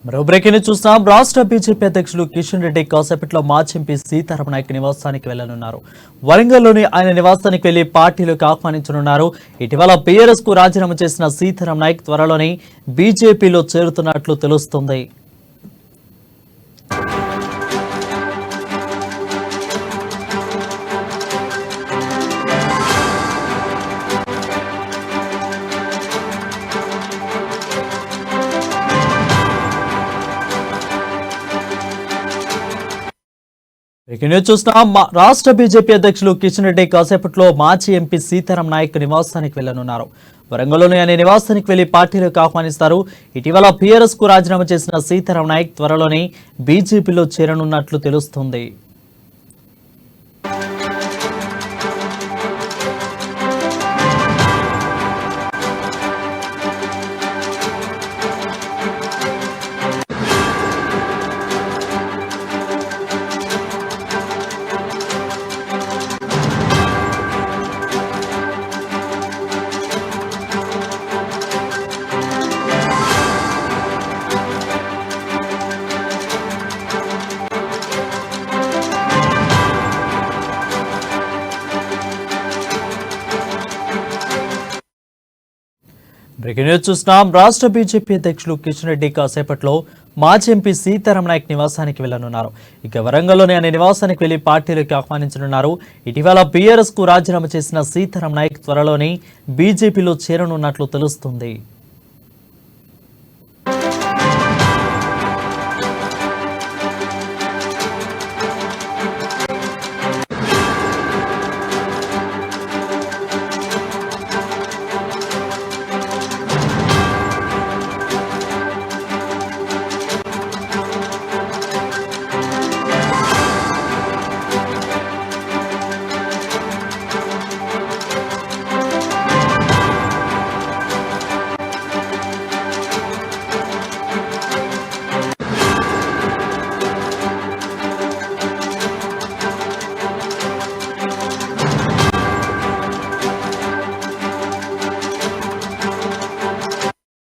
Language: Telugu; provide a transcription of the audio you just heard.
మరో బ్రేకింగ్ చూస్తున్నాం. రాష్ట్ర బీజేపీ అధ్యక్షులు కిషన్ రెడ్డి కాసేపట్లో మాజీ ఎంపీ సీతారాం నాయక్ నివాసానికి వెళ్లనున్నారు. వరంగల్లోని ఆయన నివాసానికి వెళ్లి పార్టీలోకి ఆహ్వానించనున్నారు. ఇటీవల బీఆర్ఎస్ కు రాజీనామా చేసిన సీతారాం నాయక్ త్వరలోనే బీజేపీలో చేరుతున్నట్లు తెలుస్తోంది. చూస్తున్నాం. రాష్ట్ర బీజేపీ అధ్యక్షులు కిషన్ రెడ్డి కాసేపట్లో మాజీ ఎంపీ సీతారాం నాయక్ నివాసానికి వెళ్లనున్నారు. వరంగల్లోని ఆయన నివాసానికి వెళ్లి పార్టీలోకి ఆహ్వానిస్తారు. ఇటీవల బీఆర్ఎస్ కు రాజీనామా చేసిన సీతారాం నాయక్ త్వరలోనే బీజేపీలో చేరనున్నట్లు తెలుస్తోంది. బ్రేకింగ్ న్యూస్ చూస్తున్నాం. రాష్ట్ర బీజేపీ అధ్యక్షులు కిషన్ రెడ్డి కాసేపట్లో మాజీ ఎంపీ సీతారాం నాయక్ నివాసానికి వెళ్లనున్నారు. ఇక వరంగల్లోని ఆయన నివాసానికి వెళ్లి పార్టీలోకి ఆహ్వానించనున్నారు. ఇటీవల బీఆర్ఎస్ కు రాజీనామా చేసిన సీతారాం నాయక్ త్వరలోనే బీజేపీలో చేరనున్నట్లు తెలుస్తుంది.